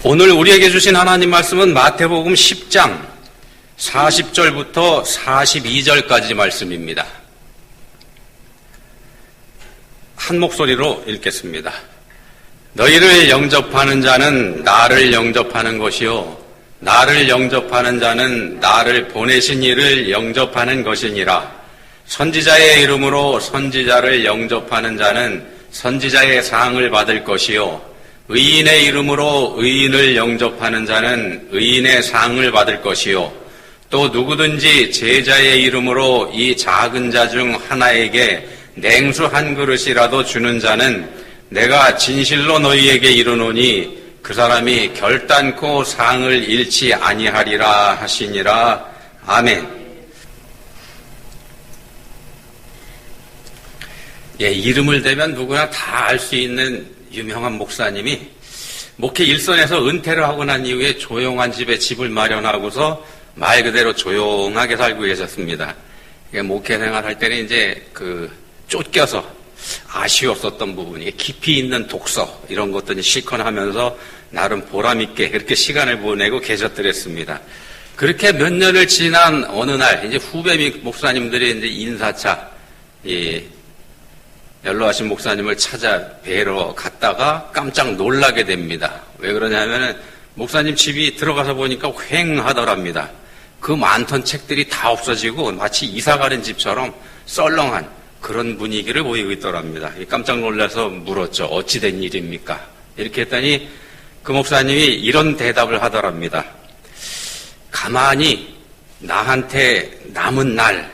오늘 우리에게 주신 하나님 말씀은 마태복음 10장 40절부터 42절까지 말씀입니다. 한 목소리로 읽겠습니다. 너희를 영접하는 자는 나를 영접하는 것이요 나를 영접하는 자는 나를 보내신 이를 영접하는 것이니라. 선지자의 이름으로 선지자를 영접하는 자는 선지자의 상을 받을 것이요 의인의 이름으로 의인을 영접하는 자는 의인의 상을 받을 것이요 또 누구든지 제자의 이름으로 이 작은 자 중 하나에게 냉수 한 그릇이라도 주는 자는 내가 진실로 너희에게 이르노니 그 사람이 결단코 상을 잃지 아니하리라 하시니라. 아멘. 이름을 대면 누구나 다 알 수 있는 유명한 목사님이 목회 일선에서 은퇴를 하고 난 이후에 조용한 집에 집을 마련하고서 말 그대로 조용하게 살고 계셨습니다. 목회 생활할 때는 이제 쫓겨서 아쉬웠었던 부분이 깊이 있는 독서 이런 것들이 실컷 하면서 나름 보람있게 그렇게 시간을 보내고 계셨더랬습니다. 그렇게 몇 년을 지난 어느 날 이제 후배 목사님들이 이제 인사차 연로하신 목사님을 찾아 뵈러 갔다가 깜짝 놀라게 됩니다. 왜 그러냐면은 목사님 집이 들어가서 보니까 휑하더랍니다. 그 많던 책들이 다 없어지고 마치 이사가는 집처럼 썰렁한 그런 분위기를 보이고 있더랍니다. 깜짝 놀라서 물었죠. 어찌 된 일입니까? 이렇게 했더니 그 목사님이 이런 대답을 하더랍니다. 가만히 나한테 남은 날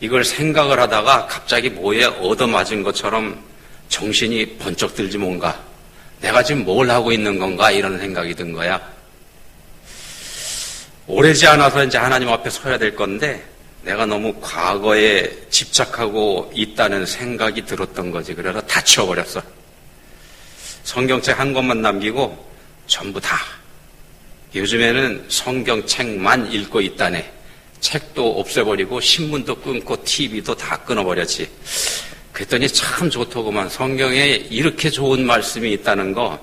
이걸 생각을 하다가 갑자기 뭐에 얻어맞은 것처럼 정신이 번쩍 들지 뭔가 내가 지금 뭘 하고 있는 건가 이런 생각이 든 거야. 오래지 않아서 이제 하나님 앞에 서야 될 건데 내가 너무 과거에 집착하고 있다는 생각이 들었던 거지. 그래서 다 치워버렸어. 성경책 한 권만 남기고 전부 다. 요즘에는 성경책만 읽고 있다네. 책도 없애버리고 신문도 끊고 TV도 다 끊어버렸지. 그랬더니 참 좋더구만. 성경에 이렇게 좋은 말씀이 있다는 거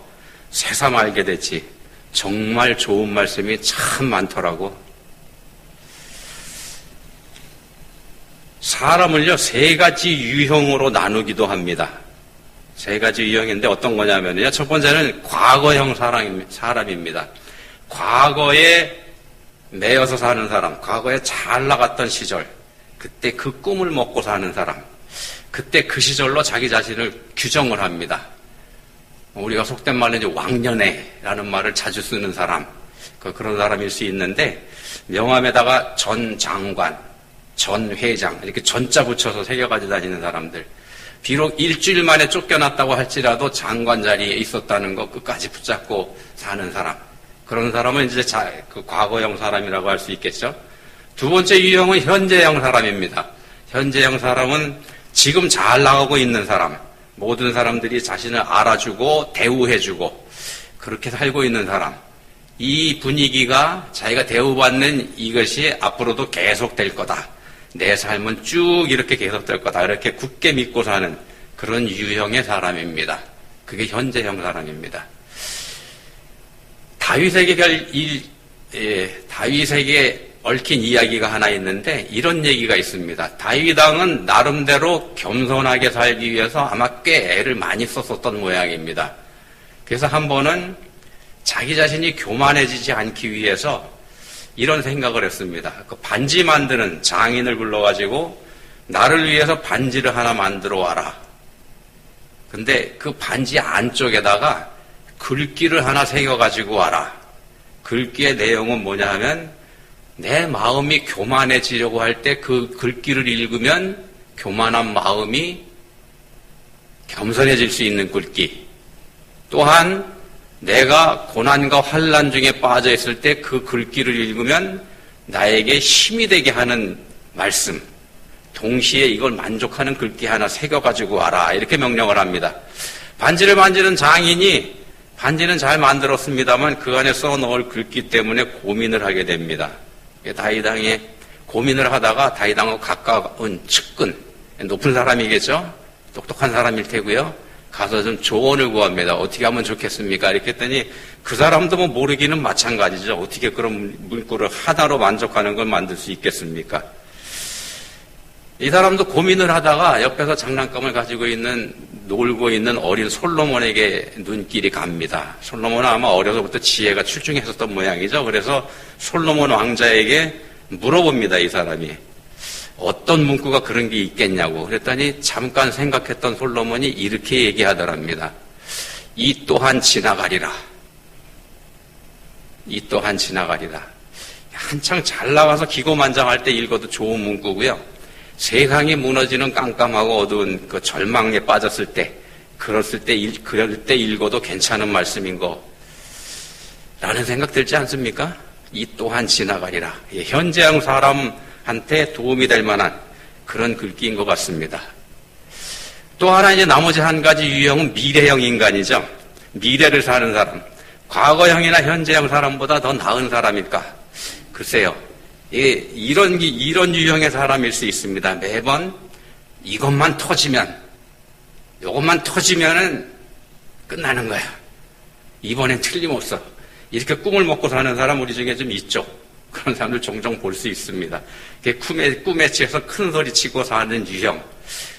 새삼 알게 됐지. 정말 좋은 말씀이 참 많더라고. 사람을요, 세 가지 유형으로 나누기도 합니다. 세 가지 유형인데 어떤 거냐면요. 첫 번째는 과거형 사람입니다. 과거에 매여서 사는 사람, 과거에 잘 나갔던 시절, 그때 그 꿈을 먹고 사는 사람, 그때 그 시절로 자기 자신을 규정을 합니다. 우리가 속된 말로 이제 왕년에라는 말을 자주 쓰는 사람, 그런 사람일 수 있는데, 명함에다가 전 장관, 전 회장, 이렇게 전자 붙여서 새겨가지고 다니는 사람들, 비록 일주일 만에 쫓겨났다고 할지라도 장관 자리에 있었다는 거 끝까지 붙잡고 사는 사람, 그런 사람은 이제 과거형 사람이라고 할 수 있겠죠. 두 번째 유형은 현재형 사람입니다. 현재형 사람은 지금 잘 나가고 있는 사람, 모든 사람들이 자신을 알아주고 대우해주고 그렇게 살고 있는 사람. 이 분위기가 자기가 대우받는 이것이 앞으로도 계속될 거다. 내 삶은 쭉 이렇게 계속될 거다. 이렇게 굳게 믿고 사는 그런 유형의 사람입니다. 그게 현재형 사람입니다. 다윗에게 얽힌 이야기가 하나 있는데 이런 얘기가 있습니다. 다윗 왕은 나름대로 겸손하게 살기 위해서 아마 꽤 애를 많이 썼었던 모양입니다. 그래서 한 번은 자기 자신이 교만해지지 않기 위해서 이런 생각을 했습니다. 그 반지 만드는 장인을 불러가지고 나를 위해서 반지를 하나 만들어 와라. 근데 그 반지 안쪽에다가 글귀를 하나 새겨가지고 와라. 글귀의 내용은 뭐냐 하면 내 마음이 교만해지려고 할 때 그 글귀를 읽으면 교만한 마음이 겸손해질 수 있는 글귀. 또한 내가 고난과 환난 중에 빠져 있을 때 그 글귀를 읽으면 나에게 힘이 되게 하는 말씀. 동시에 이걸 만족하는 글귀 하나 새겨가지고 와라. 이렇게 명령을 합니다. 반지를 만지는 장인이 반지는 잘 만들었습니다만 그 안에 써넣을 글귀 때문에 고민을 하게 됩니다. 다윗 왕이 고민을 하다가 다윗 왕과 가까운 측근, 높은 사람이겠죠? 똑똑한 사람일 테고요. 가서 좀 조언을 구합니다. 어떻게 하면 좋겠습니까? 이렇게 했더니 그 사람도 뭐 모르기는 마찬가지죠. 어떻게 그런 문구를 하나로 만족하는 걸 만들 수 있겠습니까? 이 사람도 고민을 하다가 옆에서 장난감을 가지고 놀고 있는 어린 솔로몬에게 눈길이 갑니다. 솔로몬은 아마 어려서부터 지혜가 출중했었던 모양이죠. 그래서 솔로몬 왕자에게 물어봅니다, 이 사람이. 어떤 문구가 그런 게 있겠냐고. 그랬더니 잠깐 생각했던 솔로몬이 이렇게 얘기하더랍니다. 이 또한 지나가리라. 이 또한 지나가리라. 한창 잘 나와서 기고만장할 때 읽어도 좋은 문구고요. 세상이 무너지는 깜깜하고 어두운 그 절망에 빠졌을 때, 그럴 때 읽어도 괜찮은 말씀인 거, 라는 생각 들지 않습니까? 이 또한 지나가리라. 현재형 사람한테 도움이 될 만한 그런 글귀인 것 같습니다. 또 하나 이제 나머지 한 가지 유형은 미래형 인간이죠. 미래를 사는 사람. 과거형이나 현재형 사람보다 더 나은 사람일까? 글쎄요. 이런 유형의 사람일 수 있습니다. 매번 이것만 요것만 터지면은 끝나는 거야. 이번엔 틀림없어. 이렇게 꿈을 먹고 사는 사람 우리 중에 좀 있죠. 그런 사람들 종종 볼 수 있습니다. 꿈에 취해서 큰 소리 치고 사는 유형.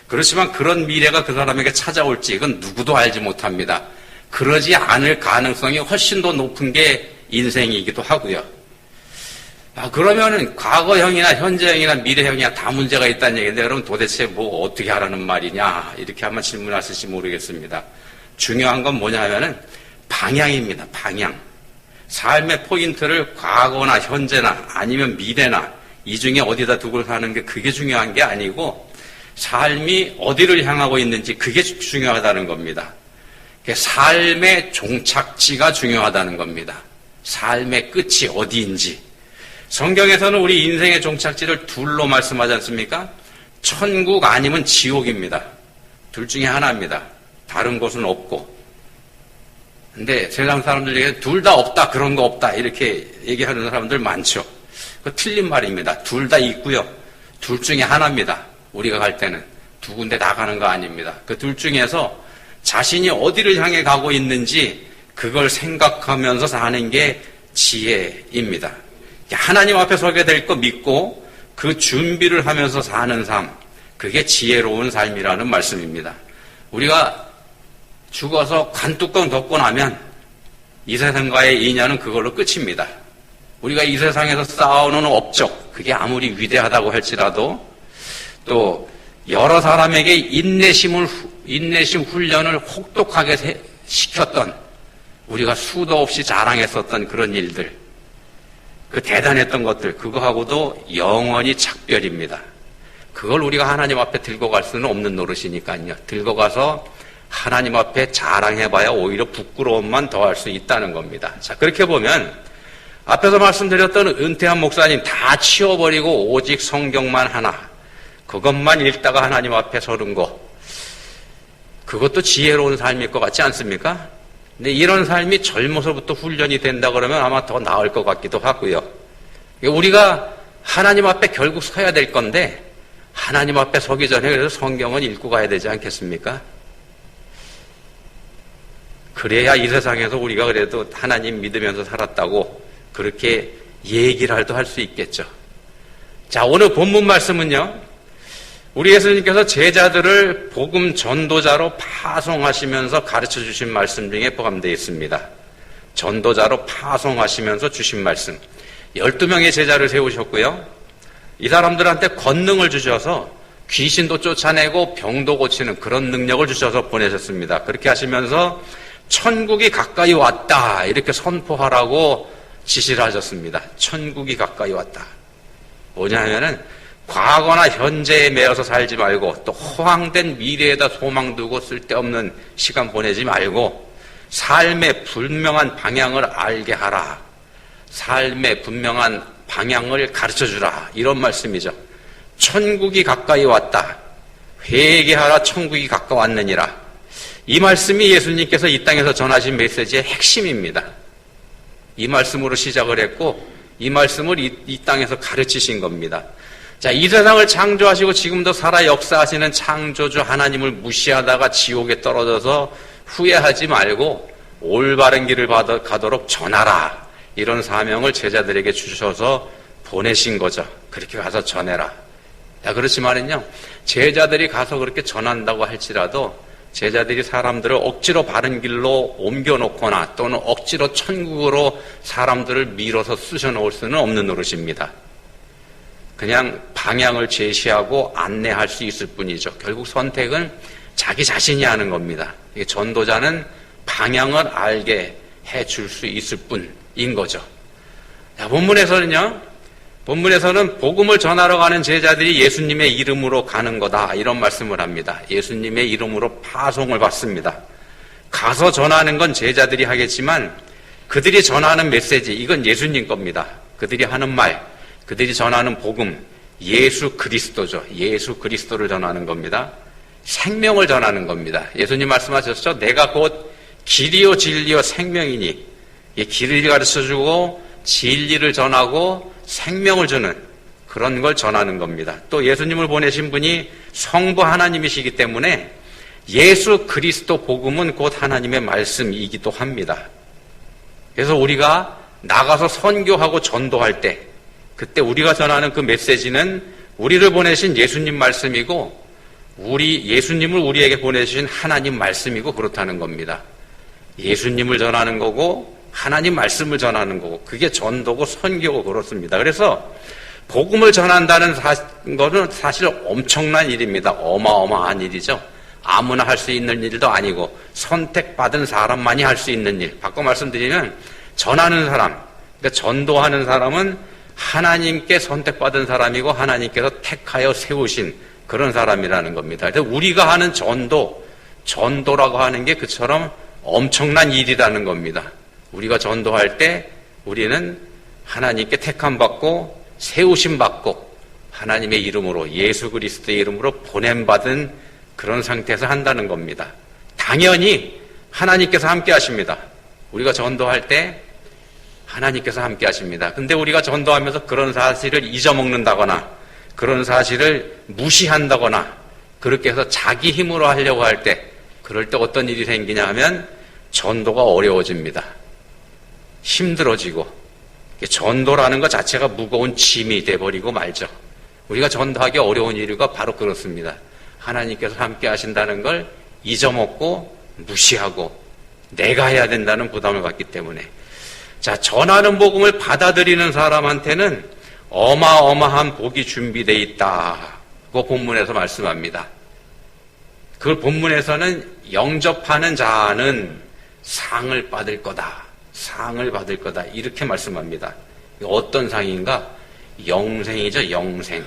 그렇지만 그런 미래가 그 사람에게 찾아올지 이건 누구도 알지 못합니다. 그러지 않을 가능성이 훨씬 더 높은 게 인생이기도 하고요. 그러면은 과거형이나 현재형이나 미래형이나 다 문제가 있다는 얘기인데 그럼 도대체 뭐 어떻게 하라는 말이냐 이렇게 한번 질문하실지 모르겠습니다. 중요한 건 뭐냐 하면은 방향입니다. 방향. 삶의 포인트를 과거나 현재나 아니면 미래나 이 중에 어디다 두고 사는 게 그게 중요한 게 아니고 삶이 어디를 향하고 있는지 그게 중요하다는 겁니다. 삶의 종착지가 중요하다는 겁니다. 삶의 끝이 어디인지. 성경에서는 우리 인생의 종착지를 둘로 말씀하지 않습니까? 천국 아니면 지옥입니다. 둘 중에 하나입니다. 다른 곳은 없고. 근데 세상 사람들 중에 둘 다 없다, 그런 거 없다 이렇게 얘기하는 사람들 많죠. 그 틀린 말입니다. 둘 다 있고요. 둘 중에 하나입니다. 우리가 갈 때는 두 군데 다 가는 거 아닙니다. 그 둘 중에서 자신이 어디를 향해 가고 있는지 그걸 생각하면서 사는 게 지혜입니다. 하나님 앞에 서게 될 거 믿고 그 준비를 하면서 사는 삶, 그게 지혜로운 삶이라는 말씀입니다. 우리가 죽어서 관뚜껑 덮고 나면 이 세상과의 인연은 그걸로 끝입니다. 우리가 이 세상에서 쌓아오는 업적, 그게 아무리 위대하다고 할지라도 또 여러 사람에게 인내심 훈련을 혹독하게 시켰던 우리가 수도 없이 자랑했었던 그런 일들, 그 대단했던 것들, 그거하고도 영원히 작별입니다. 그걸 우리가 하나님 앞에 들고 갈 수는 없는 노릇이니까요. 들고 가서 하나님 앞에 자랑해봐야 오히려 부끄러움만 더할 수 있다는 겁니다. 자, 그렇게 보면 앞에서 말씀드렸던 은퇴한 목사님 다 치워버리고 오직 성경만 하나, 그것만 읽다가 하나님 앞에 서는 거, 그것도 지혜로운 삶일 것 같지 않습니까? 근데 이런 삶이 젊어서부터 훈련이 된다 그러면 아마 더 나을 것 같기도 하고요. 우리가 하나님 앞에 결국 서야 될 건데 하나님 앞에 서기 전에 그래서 성경은 읽고 가야 되지 않겠습니까? 그래야 이 세상에서 우리가 그래도 하나님 믿으면서 살았다고 그렇게 얘기를 할 수 있겠죠. 자, 오늘 본문 말씀은요, 우리 예수님께서 제자들을 복음 전도자로 파송하시면서 가르쳐 주신 말씀 중에 포함되어 있습니다. 전도자로 파송하시면서 주신 말씀. 12명의 제자를 세우셨고요. 이 사람들한테 권능을 주셔서 귀신도 쫓아내고 병도 고치는 그런 능력을 주셔서 보내셨습니다. 그렇게 하시면서 천국이 가까이 왔다 이렇게 선포하라고 지시를 하셨습니다. 천국이 가까이 왔다. 뭐냐 하면은 과거나 현재에 매여서 살지 말고 또 허황된 미래에다 소망 두고 쓸데없는 시간 보내지 말고 삶의 분명한 방향을 알게 하라. 삶의 분명한 방향을 가르쳐주라. 이런 말씀이죠. 천국이 가까이 왔다. 회개하라. 천국이 가까웠느니라. 이 말씀이 예수님께서 이 땅에서 전하신 메시지의 핵심입니다. 이 말씀으로 시작을 했고 이 말씀을 이 땅에서 가르치신 겁니다. 자, 이 세상을 창조하시고 지금도 살아 역사하시는 창조주 하나님을 무시하다가 지옥에 떨어져서 후회하지 말고 올바른 길을 가도록 전하라. 이런 사명을 제자들에게 주셔서 보내신 거죠. 그렇게 가서 전해라. 야, 그렇지만은요, 제자들이 가서 그렇게 전한다고 할지라도 제자들이 사람들을 억지로 바른 길로 옮겨놓거나 또는 억지로 천국으로 사람들을 밀어서 쑤셔놓을 수는 없는 노릇입니다. 그냥 방향을 제시하고 안내할 수 있을 뿐이죠. 결국 선택은 자기 자신이 하는 겁니다. 전도자는 방향을 알게 해줄 수 있을 뿐인 거죠. 자, 본문에서는 복음을 전하러 가는 제자들이 예수님의 이름으로 가는 거다, 이런 말씀을 합니다. 예수님의 이름으로 파송을 받습니다. 가서 전하는 건 제자들이 하겠지만 그들이 전하는 메시지, 이건 예수님 겁니다. 그들이 하는 말, 그들이 전하는 복음, 예수 그리스도죠. 예수 그리스도를 전하는 겁니다. 생명을 전하는 겁니다. 예수님 말씀하셨죠. 내가 곧 길이요 진리요 생명이니, 이 길을 가르쳐주고 진리를 전하고 생명을 주는 그런 걸 전하는 겁니다. 또 예수님을 보내신 분이 성부 하나님이시기 때문에 예수 그리스도 복음은 곧 하나님의 말씀이기도 합니다. 그래서 우리가 나가서 선교하고 전도할 때, 그때 우리가 전하는 그 메시지는 우리를 보내신 예수님 말씀이고 예수님을 우리에게 보내주신 하나님 말씀이고 그렇다는 겁니다. 예수님을 전하는 거고 하나님 말씀을 전하는 거고, 그게 전도고 선교고 그렇습니다. 그래서 복음을 전한다는 것은 사실 엄청난 일입니다. 어마어마한 일이죠. 아무나 할 수 있는 일도 아니고 선택받은 사람만이 할 수 있는 일. 바꿔 말씀드리면 전하는 사람, 그러니까 전도하는 사람은 하나님께 선택받은 사람이고 하나님께서 택하여 세우신 그런 사람이라는 겁니다. 그래서 우리가 하는 전도라고 하는 게 그처럼 엄청난 일이라는 겁니다. 우리가 전도할 때 우리는 하나님께 택함받고 세우심받고 하나님의 이름으로, 예수 그리스도의 이름으로 보냄받은 그런 상태에서 한다는 겁니다. 당연히 하나님께서 함께 하십니다. 우리가 전도할 때 하나님께서 함께 하십니다. 근데 우리가 전도하면서 그런 사실을 잊어먹는다거나 그런 사실을 무시한다거나 그렇게 해서 자기 힘으로 하려고 할 때, 그럴 때 어떤 일이 생기냐 하면 전도가 어려워집니다. 힘들어지고 전도라는 것 자체가 무거운 짐이 돼버리고 말죠. 우리가 전도하기 어려운 이유가 바로 그렇습니다. 하나님께서 함께 하신다는 걸 잊어먹고 무시하고 내가 해야 된다는 부담을 갖기 때문에. 자, 전하는 복음을 받아들이는 사람한테는 어마어마한 복이 준비되어 있다고 본문에서 말씀합니다. 그 본문에서는 영접하는 자는 상을 받을 거다. 상을 받을 거다. 이렇게 말씀합니다. 어떤 상인가? 영생이죠. 영생.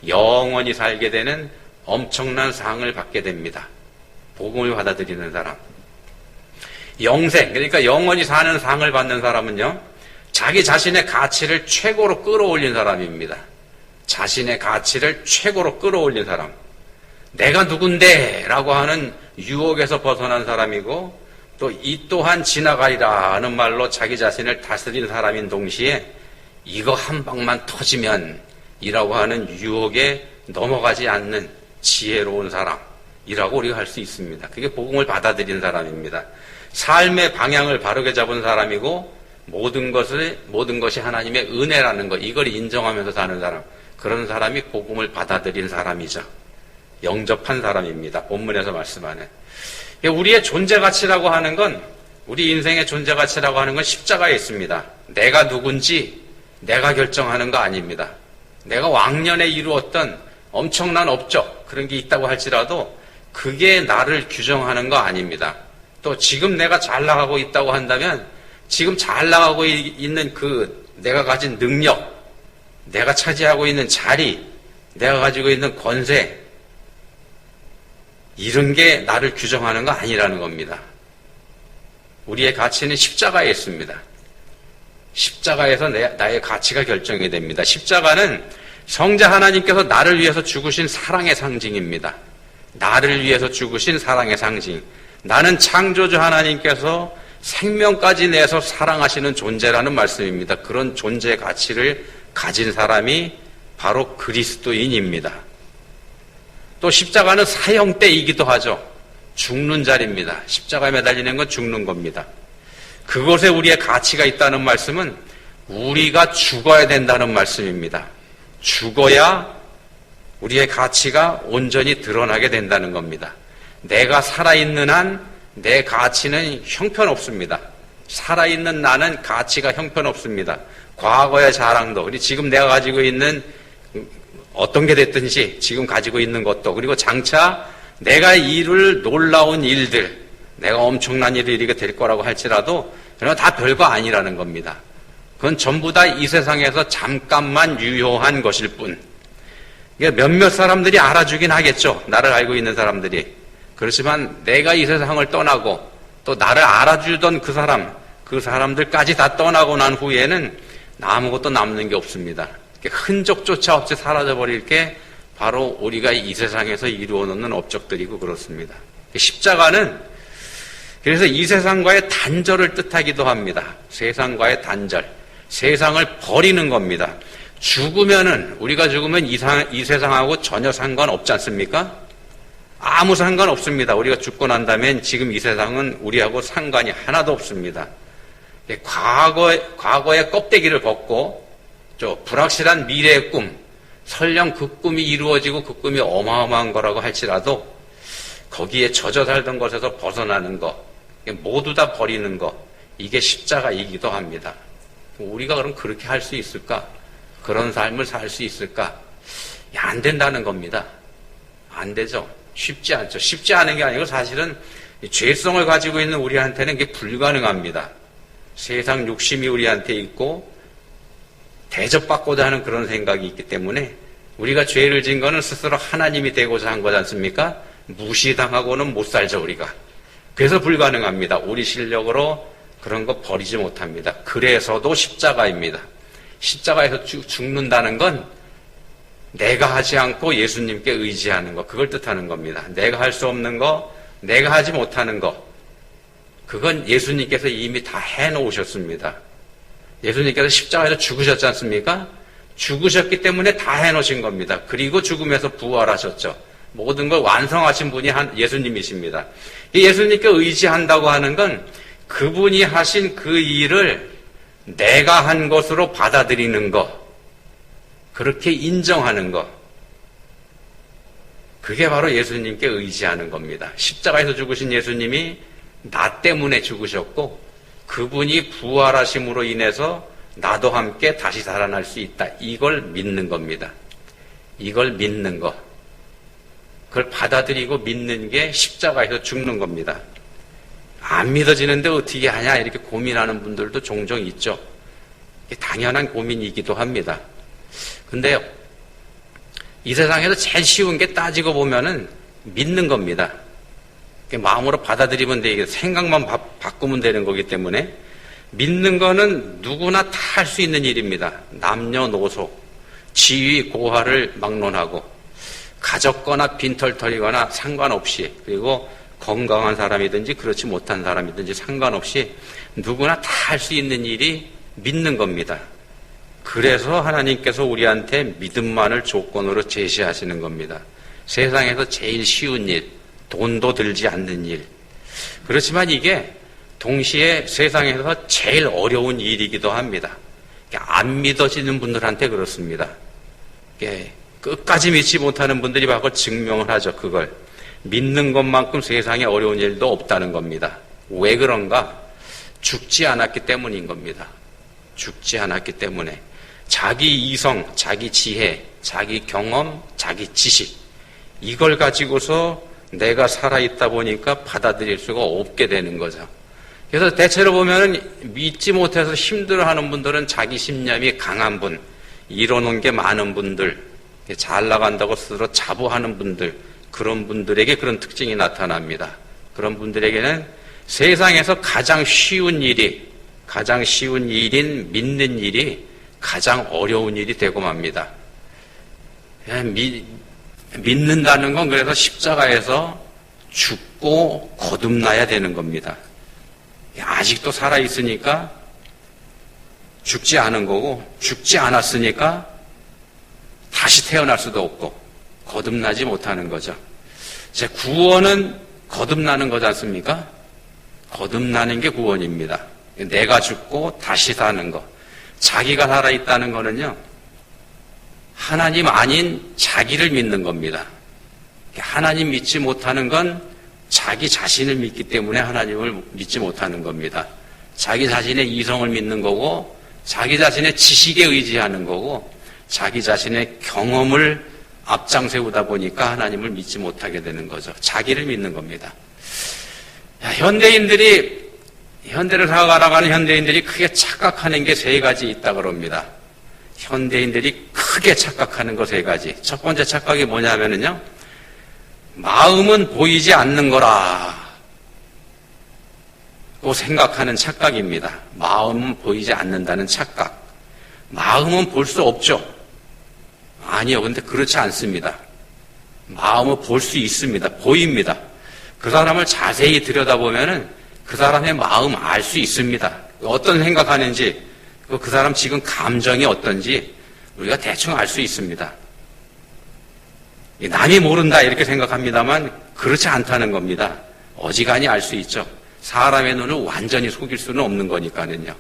영원히 살게 되는 엄청난 상을 받게 됩니다. 복음을 받아들이는 사람. 영생, 그러니까 영원히 사는 상을 받는 사람은요, 자기 자신의 가치를 최고로 끌어올린 사람입니다. 자신의 가치를 최고로 끌어올린 사람. 내가 누군데? 라고 하는 유혹에서 벗어난 사람이고, 또 이 또한 지나가리라 하는 말로 자기 자신을 다스린 사람인 동시에 이거 한 방만 터지면 이라고 하는 유혹에 넘어가지 않는 지혜로운 사람이라고 우리가 할 수 있습니다. 그게 복음을 받아들인 사람입니다. 삶의 방향을 바르게 잡은 사람이고 모든 것이 하나님의 은혜라는 것, 이걸 인정하면서 사는 사람, 그런 사람이 복음을 받아들인 사람이죠. 영접한 사람입니다. 본문에서 말씀하는. 우리의 존재 가치라고 하는 건, 우리 인생의 존재 가치라고 하는 건 십자가에 있습니다. 내가 누군지 내가 결정하는 거 아닙니다. 내가 왕년에 이루었던 엄청난 업적, 그런 게 있다고 할지라도 그게 나를 규정하는 거 아닙니다. 또 지금 내가 잘 나가고 있다고 한다면 지금 잘 나가고 있는 그 내가 가진 능력, 내가 차지하고 있는 자리, 내가 가지고 있는 권세, 이런 게 나를 규정하는 거 아니라는 겁니다. 우리의 가치는 십자가에 있습니다. 십자가에서 나의 가치가 결정이 됩니다. 십자가는 성자 하나님께서 나를 위해서 죽으신 사랑의 상징입니다. 나를 위해서 죽으신 사랑의 상징. 나는 창조주 하나님께서 생명까지 내서 사랑하시는 존재라는 말씀입니다. 그런 존재 가치를 가진 사람이 바로 그리스도인입니다. 또 십자가는 사형대이기도 하죠. 죽는 자리입니다. 십자가에 매달리는 건 죽는 겁니다. 그것에 우리의 가치가 있다는 말씀은 우리가 죽어야 된다는 말씀입니다. 죽어야 우리의 가치가 온전히 드러나게 된다는 겁니다. 내가 살아있는 한 내 가치는 형편없습니다. 살아있는 나는 가치가 형편없습니다. 과거의 자랑도, 그리고 지금 내가 가지고 있는 어떤 게 됐든지 지금 가지고 있는 것도, 그리고 장차 내가 이룰 놀라운 일들, 내가 엄청난 일을 이루게 될 거라고 할지라도 그건 다 별거 아니라는 겁니다. 그건 전부 다 이 세상에서 잠깐만 유효한 것일 뿐. 몇몇 사람들이 알아주긴 하겠죠. 나를 알고 있는 사람들이. 그렇지만 내가 이 세상을 떠나고 또 나를 알아주던 그 사람들까지 다 떠나고 난 후에는 아무것도 남는 게 없습니다. 흔적조차 없이 사라져버릴 게 바로 우리가 이 세상에서 이루어 놓는 업적들이고 그렇습니다. 십자가는 그래서 이 세상과의 단절을 뜻하기도 합니다. 세상과의 단절. 세상을 버리는 겁니다. 우리가 죽으면 이 세상하고 전혀 상관없지 않습니까? 아무 상관없습니다. 우리가 죽고 난 다음엔 지금 이 세상은 우리하고 상관이 하나도 없습니다. 과거의 껍데기를 벗고 불확실한 미래의 꿈, 설령 그 꿈이 이루어지고 그 꿈이 어마어마한 거라고 할지라도 거기에 젖어 살던 것에서 벗어나는 것, 모두 다 버리는 것, 이게 십자가이기도 합니다. 우리가 그럼 그렇게 할 수 있을까? 그런 삶을 살 수 있을까? 안 된다는 겁니다. 안 되죠. 쉽지 않죠. 쉽지 않은 게 아니고 사실은 죄성을 가지고 있는 우리한테는 이게 불가능합니다. 세상 욕심이 우리한테 있고 대접받고자 하는 그런 생각이 있기 때문에 우리가 죄를 진 거는 스스로 하나님이 되고자 한 거지 않습니까? 무시당하고는 못 살죠, 우리가. 그래서 불가능합니다. 우리 실력으로 그런 거 버리지 못합니다. 그래서도 십자가입니다. 십자가에서 죽는다는 건 내가 하지 않고 예수님께 의지하는 것, 그걸 뜻하는 겁니다. 내가 할 수 없는 거, 내가 하지 못하는 거, 그건 예수님께서 이미 다 해놓으셨습니다. 예수님께서 십자가에서 죽으셨지 않습니까? 죽으셨기 때문에 다 해놓으신 겁니다. 그리고 죽음에서 부활하셨죠. 모든 걸 완성하신 분이 예수님이십니다. 예수님께 의지한다고 하는 건 그분이 하신 그 일을 내가 한 것으로 받아들이는 것, 그렇게 인정하는 것, 그게 바로 예수님께 의지하는 겁니다. 십자가에서 죽으신 예수님이 나 때문에 죽으셨고 그분이 부활하심으로 인해서 나도 함께 다시 살아날 수 있다. 이걸 믿는 겁니다. 이걸 믿는 것. 그걸 받아들이고 믿는 게 십자가에서 죽는 겁니다. 안 믿어지는데 어떻게 하냐 이렇게 고민하는 분들도 종종 있죠. 이게 당연한 고민이기도 합니다. 근데요, 이 세상에서 제일 쉬운 게 따지고 보면은 믿는 겁니다. 마음으로 받아들이면 되게 생각만 바꾸면 되는 거기 때문에 믿는 거는 누구나 다 할 수 있는 일입니다. 남녀노소, 지위, 고하를 막론하고 가졌거나 빈털털이거나 상관없이, 그리고 건강한 사람이든지 그렇지 못한 사람이든지 상관없이 누구나 다 할 수 있는 일이 믿는 겁니다. 그래서 하나님께서 우리한테 믿음만을 조건으로 제시하시는 겁니다. 세상에서 제일 쉬운 일, 돈도 들지 않는 일. 그렇지만 이게 동시에 세상에서 제일 어려운 일이기도 합니다. 안 믿어지는 분들한테 그렇습니다. 끝까지 믿지 못하는 분들이 바로 증명을 하죠. 그걸. 믿는 것만큼 세상에 어려운 일도 없다는 겁니다. 왜 그런가? 죽지 않았기 때문인 겁니다. 죽지 않았기 때문에. 자기 이성, 자기 지혜, 자기 경험, 자기 지식, 이걸 가지고서 내가 살아있다 보니까 받아들일 수가 없게 되는 거죠. 그래서 대체로 보면은 믿지 못해서 힘들어하는 분들은 자기 신념이 강한 분, 이뤄놓은 게 많은 분들, 잘 나간다고 스스로 자부하는 분들, 그런 분들에게 그런 특징이 나타납니다. 그런 분들에게는 세상에서 가장 쉬운 일인 믿는 일이 가장 어려운 일이 되고 맙니다. 믿는다는 건 그래서 십자가에서 죽고 거듭나야 되는 겁니다. 아직도 살아있으니까 죽지 않은 거고, 죽지 않았으니까 다시 태어날 수도 없고 거듭나지 못하는 거죠. 제 구원은 거듭나는 거지 않습니까? 거듭나는 게 구원입니다. 내가 죽고 다시 사는 거. 자기가 살아있다는 거는요, 하나님 아닌 자기를 믿는 겁니다. 하나님 믿지 못하는 건 자기 자신을 믿기 때문에 하나님을 믿지 못하는 겁니다. 자기 자신의 이성을 믿는 거고, 자기 자신의 지식에 의지하는 거고, 자기 자신의 경험을 앞장세우다 보니까 하나님을 믿지 못하게 되는 거죠. 자기를 믿는 겁니다. 현대를 살아가는 현대인들이 크게 착각하는 게 세 가지 있다 그럽니다. 현대인들이 크게 착각하는 거 세 가지. 첫 번째 착각이 뭐냐면요, 마음은 보이지 않는 거라 고 생각하는 착각입니다. 마음은 보이지 않는다는 착각. 마음은 볼 수 없죠. 아니요, 근데 그렇지 않습니다. 마음은 볼 수 있습니다. 보입니다. 그 사람을 자세히 들여다보면은 그 사람의 마음 알 수 있습니다. 어떤 생각하는지, 그 사람 지금 감정이 어떤지 우리가 대충 알 수 있습니다. 남이 모른다 이렇게 생각합니다만 그렇지 않다는 겁니다. 어지간히 알 수 있죠. 사람의 눈을 완전히 속일 수는 없는 거니까는요.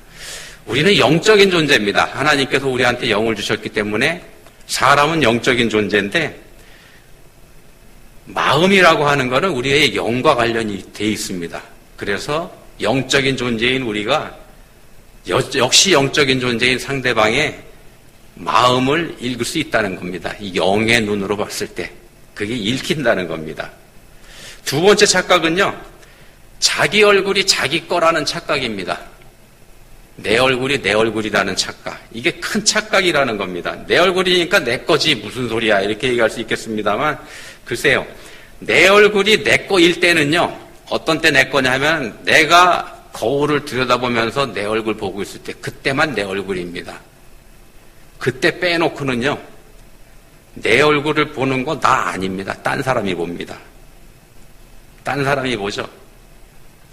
우리는 영적인 존재입니다. 하나님께서 우리한테 영을 주셨기 때문에 사람은 영적인 존재인데, 마음이라고 하는 것은 우리의 영과 관련이 돼 있습니다. 그래서 영적인 존재인 우리가 역시 영적인 존재인 상대방의 마음을 읽을 수 있다는 겁니다. 이 영의 눈으로 봤을 때 그게 읽힌다는 겁니다. 두 번째 착각은요, 자기 얼굴이 자기 거라는 착각입니다. 내 얼굴이 내 얼굴이라는 착각. 이게 큰 착각이라는 겁니다. 내 얼굴이니까 내 거지 무슨 소리야 이렇게 얘기할 수 있겠습니다만, 글쎄요, 내 얼굴이 내 거일 때는요, 어떤 때 내 거냐면 내가 거울을 들여다보면서 내 얼굴 보고 있을 때 그때만 내 얼굴입니다. 그때 빼놓고는요, 내 얼굴을 보는 거 나 아닙니다. 딴 사람이 봅니다. 딴 사람이 보죠.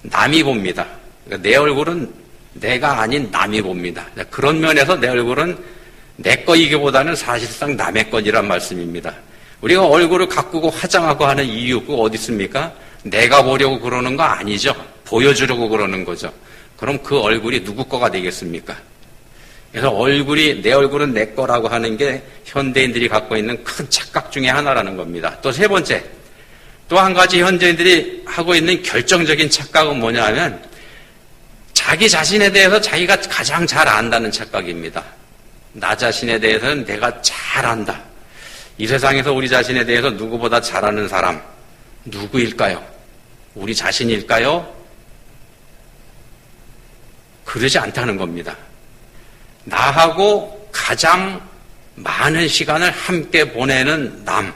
남이 봅니다. 그러니까 내 얼굴은 내가 아닌 남이 봅니다. 그런 면에서 내 얼굴은 내 거이기보다는 사실상 남의 거이란 말씀입니다. 우리가 얼굴을 가꾸고 화장하고 하는 이유 그거 어디 있습니까? 내가 보려고 그러는 거 아니죠. 보여주려고 그러는 거죠. 그럼 그 얼굴이 누구 거가 되겠습니까? 그래서 내 얼굴은 내 거라고 하는 게 현대인들이 갖고 있는 큰 착각 중에 하나라는 겁니다. 또 세 번째, 또 한 가지 현대인들이 하고 있는 결정적인 착각은 뭐냐 하면, 자기 자신에 대해서 자기가 가장 잘 안다는 착각입니다. 나 자신에 대해서는 내가 잘 안다. 이 세상에서 우리 자신에 대해서 누구보다 잘 아는 사람 누구일까요? 우리 자신일까요? 그러지 않다는 겁니다. 나하고 가장 많은 시간을 함께 보내는 나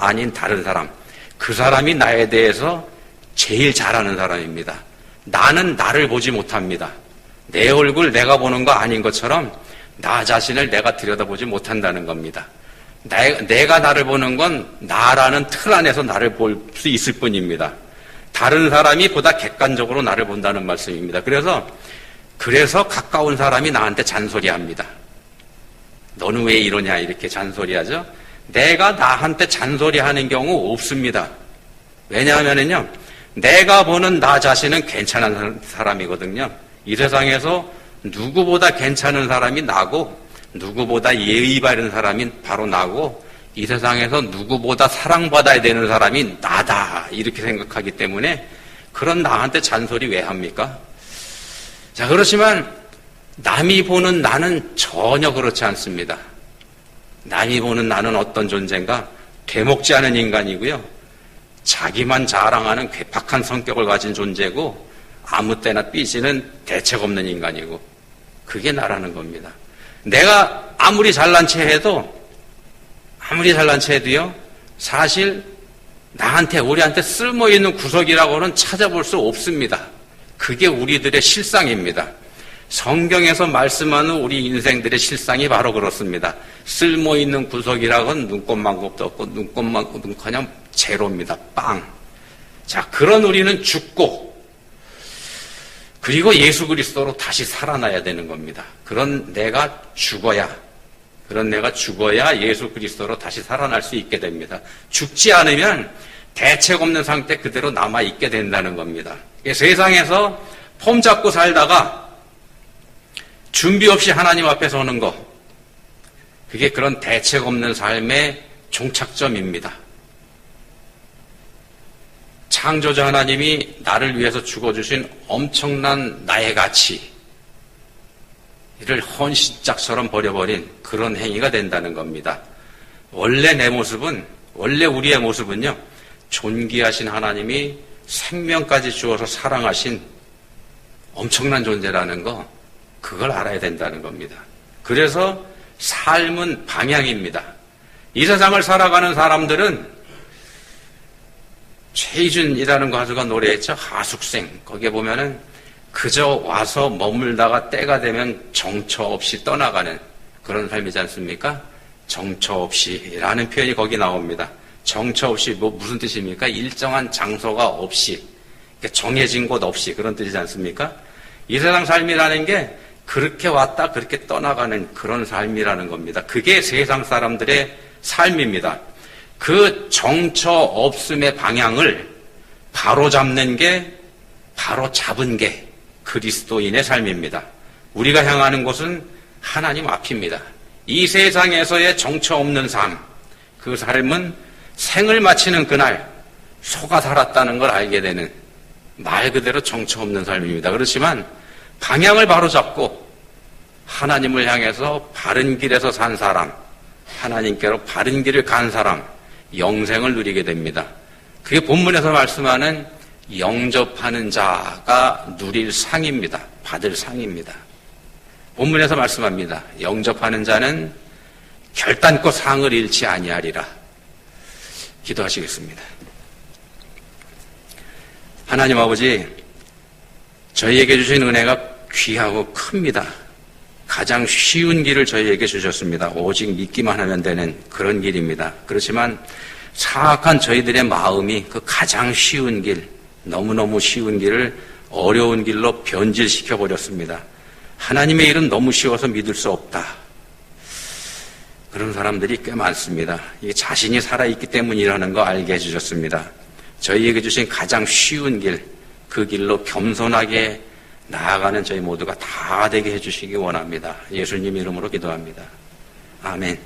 아닌 다른 사람, 그 사람이 나에 대해서 제일 잘 아는 사람입니다. 나는 나를 보지 못합니다. 내 얼굴 내가 보는 거 아닌 것처럼 나 자신을 내가 들여다보지 못한다는 겁니다. 내가 나를 보는 건 나라는 틀 안에서 나를 볼 수 있을 뿐입니다. 다른 사람이 보다 객관적으로 나를 본다는 말씀입니다. 그래서 가까운 사람이 나한테 잔소리합니다. 너는 왜 이러냐 이렇게 잔소리하죠. 내가 나한테 잔소리하는 경우 없습니다. 왜냐하면요, 내가 보는 나 자신은 괜찮은 사람이거든요. 이 세상에서 누구보다 괜찮은 사람이 나고, 누구보다 예의 바른 사람이 바로 나고, 이 세상에서 누구보다 사랑받아야 되는 사람이 나다 이렇게 생각하기 때문에 그런 나한테 잔소리 왜 합니까? 자, 그렇지만 남이 보는 나는 전혀 그렇지 않습니다. 남이 보는 나는 어떤 존재인가? 되먹지 않은 인간이고요, 자기만 자랑하는 괴팍한 성격을 가진 존재고, 아무 때나 삐지는 대책 없는 인간이고, 그게 나라는 겁니다. 내가 아무리 잘난 체 해도요, 사실 우리한테 쓸모있는 구석이라고는 찾아볼 수 없습니다. 그게 우리들의 실상입니다. 성경에서 말씀하는 우리 인생들의 실상이 바로 그렇습니다. 쓸모있는 구석이라고는 눈꼽만큼도 없고, 눈커녕 제로입니다. 빵. 자, 그런 우리는 죽고, 그리고 예수 그리스도로 다시 살아나야 되는 겁니다. 그런 내가 죽어야 그런 내가 죽어야 예수 그리스도로 다시 살아날 수 있게 됩니다. 죽지 않으면 대책 없는 상태 그대로 남아있게 된다는 겁니다. 세상에서 폼 잡고 살다가 준비 없이 하나님 앞에 서는 거, 그게 그런 대책 없는 삶의 종착점입니다. 창조자 하나님이 나를 위해서 죽어주신 엄청난 나의 가치, 이를 헌신짝처럼 버려버린 그런 행위가 된다는 겁니다. 원래 내 모습은, 원래 우리의 모습은요, 존귀하신 하나님이 생명까지 주어서 사랑하신 엄청난 존재라는 거, 그걸 알아야 된다는 겁니다. 그래서 삶은 방향입니다. 이 세상을 살아가는 사람들은 최희준이라는 가수가 노래했죠. 하숙생. 거기에 보면은 그저 와서 머물다가 때가 되면 정처 없이 떠나가는 그런 삶이지 않습니까? 정처 없이라는 표현이 거기 나옵니다. 정처 없이 무슨 뜻입니까? 일정한 장소가 없이, 정해진 곳 없이, 그런 뜻이지 않습니까? 이 세상 삶이라는 게 그렇게 왔다 그렇게 떠나가는 그런 삶이라는 겁니다. 그게 세상 사람들의 삶입니다. 그 정처 없음의 방향을 바로 잡는 게, 바로 잡은 게 그리스도인의 삶입니다. 우리가 향하는 곳은 하나님 앞입니다. 이 세상에서의 정처 없는 삶, 그 삶은 생을 마치는 그날 속아 살았다는 걸 알게 되는 말 그대로 정처 없는 삶입니다. 그렇지만 방향을 바로 잡고 하나님을 향해서 바른 길에서 산 사람, 하나님께로 바른 길을 간 사람, 영생을 누리게 됩니다. 그게 본문에서 말씀하는 영접하는 자가 누릴 상입니다. 받을 상입니다. 본문에서 말씀합니다. 영접하는 자는 결단코 상을 잃지 아니하리라. 기도하시겠습니다. 하나님 아버지, 저희에게 주신 은혜가 귀하고 큽니다. 가장 쉬운 길을 저희에게 주셨습니다. 오직 믿기만 하면 되는 그런 길입니다. 그렇지만 사악한 저희들의 마음이 그 가장 쉬운 길, 너무너무 쉬운 길을 어려운 길로 변질시켜 버렸습니다. 하나님의 일은 너무 쉬워서 믿을 수 없다. 그런 사람들이 꽤 많습니다. 이게 자신이 살아있기 때문이라는 거 알게 해주셨습니다. 저희에게 주신 가장 쉬운 길, 그 길로 겸손하게 나아가는 저희 모두가 다 되게 해주시기 원합니다. 예수님 이름으로 기도합니다. 아멘.